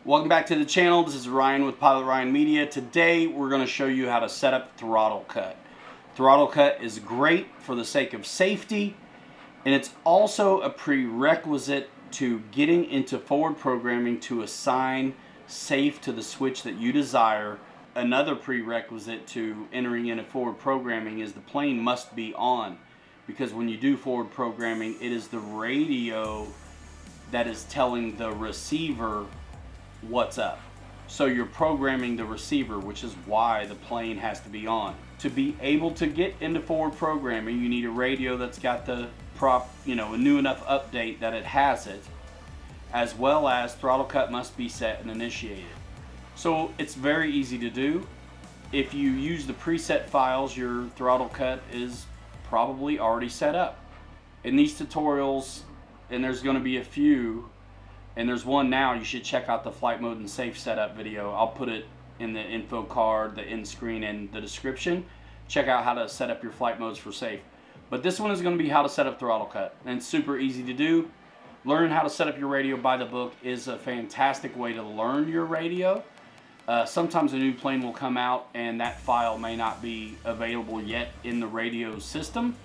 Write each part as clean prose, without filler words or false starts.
Welcome back to the channel. This is Ryan with Pilot Ryan Media. Today we're going to show you how to set up throttle cut. Throttle cut is great for the sake of safety, and it's also a prerequisite to getting into forward programming to assign safe to the switch that you desire. Another prerequisite to entering into forward programming is the plane must be on, because when you do forward programming, it is the radio that is telling the receiver what's up. So you're programming the receiver, which is why the plane has to be on. To be able to get into forward programming, you need a radio that's got the a new enough update that it has it, as well as throttle cut must be set and initiated. So it's very easy to do. If you use the preset files, your throttle cut is probably already set up. In these tutorials, and there's going to be a few, and there's one now, you should check out the flight mode and safe setup video. I'll put it in the info card, the end screen, and the description. Check out how to set up your flight modes for safe. But this one is going to be how to set up throttle cut, and it's super easy to do. Learn how to set up your radio by the book is a fantastic way to learn your radio. Sometimes a new plane will come out and that file may not be available yet in the radio system.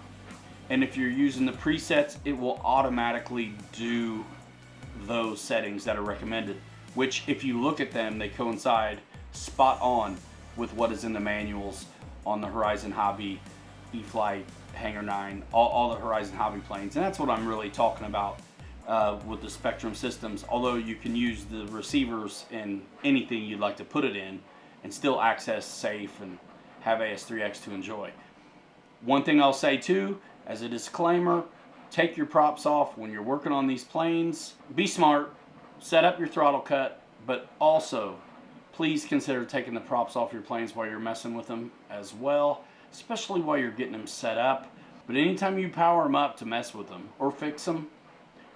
And if you're using the presets, it will automatically do those settings that are recommended, which if you look at them, they coincide spot on with what is in the manuals on the Horizon Hobby, E-Flight, Hangar 9, all the Horizon Hobby planes. And that's what I'm really talking about with the Spektrum systems, although you can use the receivers in anything you'd like to put it in and still access safe and have AS3X to enjoy. One thing I'll say too, as a disclaimer, take your props off when you're working on these planes. Be smart, set up your throttle cut, but also please consider taking the props off your planes while you're messing with them as well, especially while you're getting them set up. But anytime you power them up to mess with them or fix them,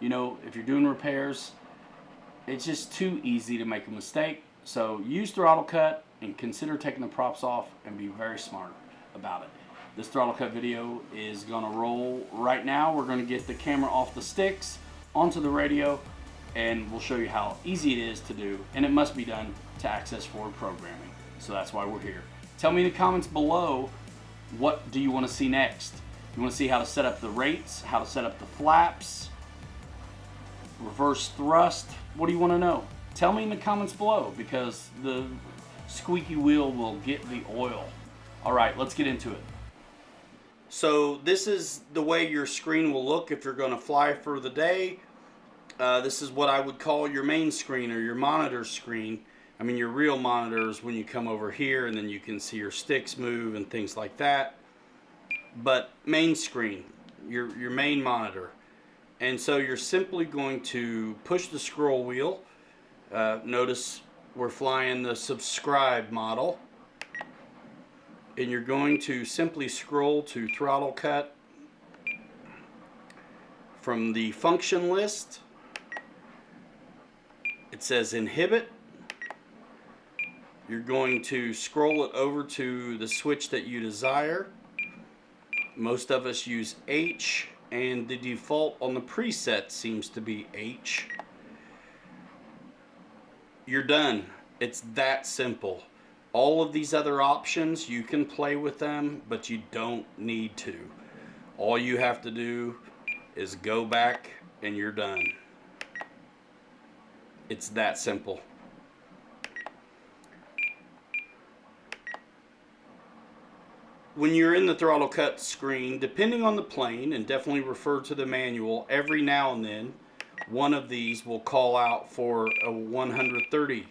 you know, if you're doing repairs, it's just too easy to make a mistake. So use throttle cut and consider taking the props off and be very smart about it. This throttle cut video is going to roll right now. We're going to get the camera off the sticks onto the radio, and we'll show you how easy it is to do, and it must be done to access forward programming. So that's why we're here. Tell me in the comments below, what do you want to see next? You want to see how to set up the rates, how to set up the flaps, reverse thrust? What do you want to know? Tell me in the comments below, because the squeaky wheel will get the oil. All right, let's get into it. So this is the way your screen will look if you're going to fly for the day. This is what I would call your main screen or your monitor screen. I mean, your real monitor is when you come over here and then you can see your sticks move and things like that. But main screen, your main monitor. And so you're simply going to push the scroll wheel. Notice we're flying the subscribe model. And you're going to simply scroll to throttle cut from the function list. It says inhibit. You're going to scroll it over to the switch that you desire. Most of us use H, and the default on the preset seems to be H. You're done. It's that simple. All of these other options, you can play with them, but you don't need to. All you have to do is go back and you're done. It's that simple. When you're in the throttle cut screen, depending on the plane, and definitely refer to the manual, every now and then one of these will call out for a 130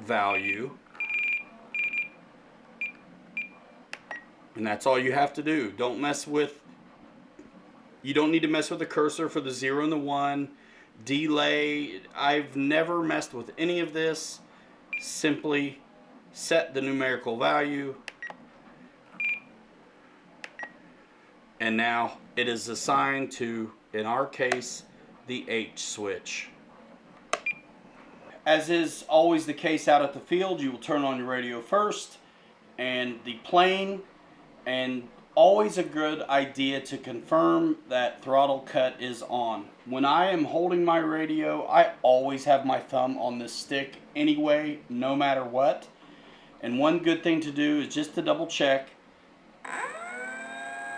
value. And that's all you have to do. You don't need to mess with the cursor for the 0 and the 1. Delay, I've never messed with any of this. Simply set the numerical value. And now it is assigned to, in our case, the H switch. As is always the case out at the field, you will turn on your radio first, and the plane and always a good idea to confirm that throttle cut is on. When I am holding my radio, I always have my thumb on this stick anyway, no matter what. And one good thing to do is just to double check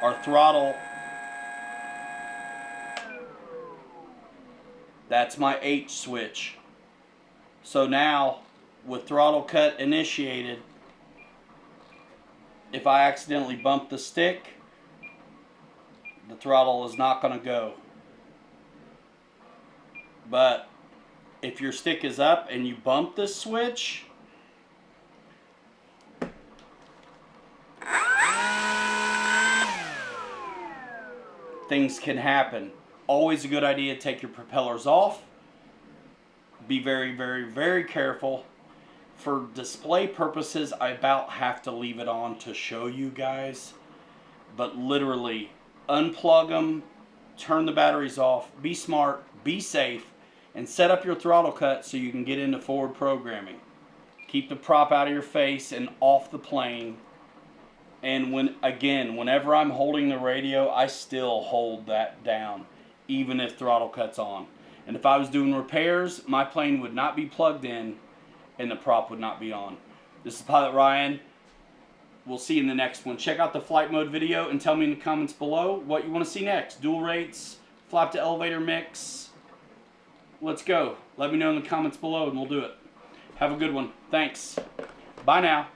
our throttle. That's my H switch. So now, with throttle cut initiated, if I accidentally bump the stick, the throttle is not going to go. But if your stick is up and you bump this switch, things can happen. Always a good idea to take your propellers off. Be very, very, very careful. For display purposes, I about have to leave it on to show you guys. But literally, unplug them, turn the batteries off, be smart, be safe, and set up your throttle cut so you can get into forward programming. Keep the prop out of your face and off the plane. And whenever I'm holding the radio, I still hold that down, even if throttle cut's on. And if I was doing repairs, my plane would not be plugged in and the prop would not be on. This is Pilot Ryan. We'll see you in the next one. Check out the flight mode video and tell me in the comments below what you want to see next. Dual rates, flap to elevator mix. Let's go. Let me know in the comments below and we'll do it. Have a good one. Thanks. Bye now.